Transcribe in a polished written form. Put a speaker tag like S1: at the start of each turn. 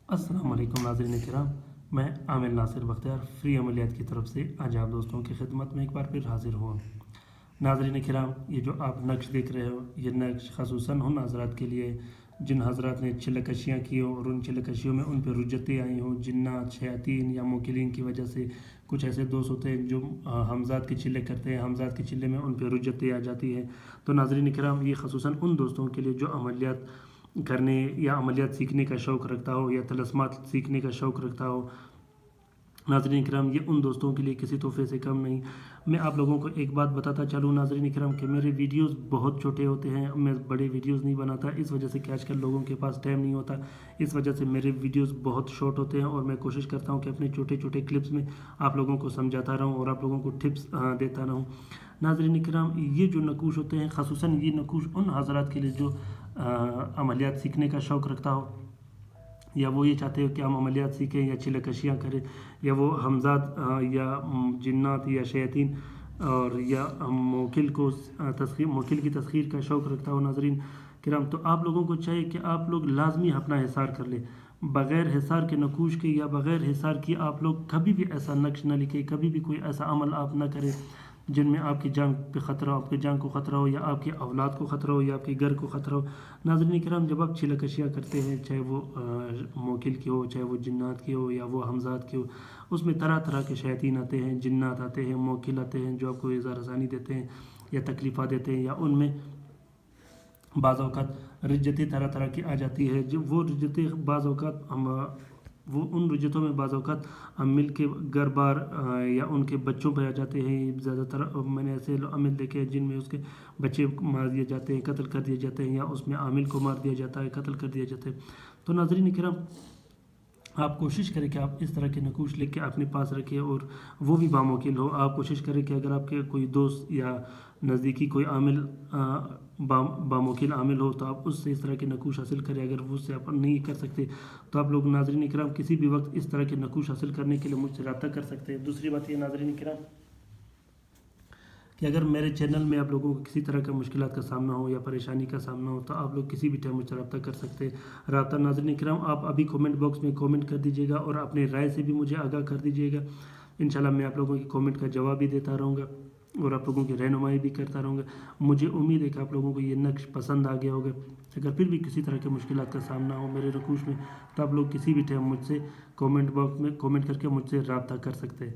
S1: السلام علیکم ناظرین کرام، میں عامر ناصر بختیار فری عملیات کی طرف سے آج آپ دوستوں کی خدمت میں ایک بار پھر حاضر ہوا ہوں۔ ناظرین کرام، یہ جو آپ نقش دیکھ رہے ہو، یہ نقش خصوصاً ان حضرات کے لیے جن حضرات نے چلہ کشیاں کی ہوں اور ان چلہ کشیوں میں ان پہ رجتیں آئی ہوں، جنات، شیاطین یا موکلین کی وجہ سے۔ کچھ ایسے دوست ہوتے ہیں جو حمزات کے چلے کرتے ہیں، حمزات کے چلے میں ان پہ رجتیں آ جاتی ہیں۔ تو ناظرین کرام، یہ خصوصاً ان دوستوں کے لیے جو عملیات کرنے یا عملیات سیکھنے کا شوق رکھتا ہو یا طلسمات سیکھنے کا شوق رکھتا ہو۔ ناظرین کرام، یہ ان دوستوں کے لیے کسی تحفے سے کم نہیں۔ میں آپ لوگوں کو ایک بات بتاتا چلوں ناظرین کرام کہ میرے ویڈیوز بہت چھوٹے ہوتے ہیں، میں بڑے ویڈیوز نہیں بناتا، اس وجہ سے کہ آج کل لوگوں کے پاس ٹائم نہیں ہوتا، اس وجہ سے میرے ویڈیوز بہت شارٹ ہوتے ہیں اور میں کوشش کرتا ہوں کہ اپنے چھوٹے چھوٹے کلپس میں آپ لوگوں کو سمجھاتا رہوں اور آپ لوگوں کو ٹپس دیتا رہوں۔ ناظرین کرام، یہ جو نقوش ہوتے ہیں، خصوصاً یہ نقوش ان حضرات کے لیے جو عملیات سیکھنے کا شوق رکھتا ہو، یا وہ یہ چاہتے ہو کہ ہم عملیات سیکھیں یا چلہ کشیاں کریں، یا وہ حمزات یا جنات یا شیاطین اور یا موکل کی تسخیر کا شوق رکھتا ہو۔ ناظرین کرام، تو آپ لوگوں کو چاہیے کہ آپ لوگ لازمی اپنا حصار کر لیں۔ بغیر حصار کے نقوش کے یا بغیر حصار کی آپ لوگ کبھی بھی ایسا نقش نہ لکھیں، کبھی بھی کوئی ایسا عمل آپ نہ کریں جن میں آپ کی جان پہ خطرہ ہو، آپ کی جان کو خطرہ ہو، یا آپ کی اولاد کو خطرہ ہو، یا آپ کے گھر کو خطرہ ہو۔ ناظرین کرام، جب آپ چلہ کشیاں کرتے ہیں، چاہے وہ موکل کی ہو، چاہے وہ جنات کی ہو، یا وہ حمزات کی ہو، اس میں طرح طرح کے شیاطین آتے ہیں، جنات آتے ہیں، موکل آتے ہیں جو آپ کو ایذا رسانی دیتے ہیں یا تکلیفات دیتے ہیں، یا ان میں بعض اوقات رجتیں طرح طرح کی آ جاتی ہے۔ جو وہ رجتیں بعض اوقات وہ ان رجتوں میں بعض اوقات ہم مل کے گھر بار یا ان کے بچوں پہ آ جاتے ہیں۔ زیادہ تر میں نے ایسے عمل دیکھے ہیں جن میں اس کے بچے مار دیے جاتے ہیں، قتل کر دیے جاتے ہیں، یا اس میں عامل کو مار دیا جاتا ہے، قتل کر دیا جاتا ہے۔ تو ناظرین کرام، آپ کوشش کریں کہ آپ اس طرح کے نقوش لکھ کے اپنے پاس رکھیں اور وہ بھی باموکل ہو۔ آپ کوشش کریں کہ اگر آپ کے کوئی دوست یا نزدیکی کوئی عامل باموکل عامل ہو تو آپ اس سے اس طرح کے نقوش حاصل کریں۔ اگر وہ اس سے آپ نہیں کر سکتے تو آپ لوگ ناظرین کرام کسی بھی وقت اس طرح کے نقوش حاصل کرنے کے لیے مجھ سے رابطہ کر سکتے ہیں۔ دوسری بات یہ ناظرین کرام کہ اگر میرے چینل میں آپ لوگوں کو کسی طرح کا مشکلات کا سامنا ہو یا پریشانی کا سامنا ہو تو آپ لوگ کسی بھی ٹائم مجھ سے رابطہ کر سکتے ہیں۔ رابطہ ناظرین کرام آپ ابھی کومنٹ باکس میں کومنٹ کر دیجیے گا اور اپنے رائے سے بھی مجھے آگاہ کر دیجیے گا۔ انشاءاللہ میں آپ لوگوں کی کومنٹ کا جواب بھی دیتا رہوں گا اور آپ لوگوں کی رہنمائی بھی کرتا رہوں گا۔ مجھے امید ہے کہ آپ لوگوں کو یہ نقش پسند آ گیا ہوگا۔ اگر پھر بھی کسی طرح کے مشکلات کا سامنا ہو میرے نقوش میں تو آپ لوگ کسی بھی ٹائم مجھ سے کومنٹ باکس میں کومنٹ کر کے مجھ سے رابطہ کر سکتے ہیں۔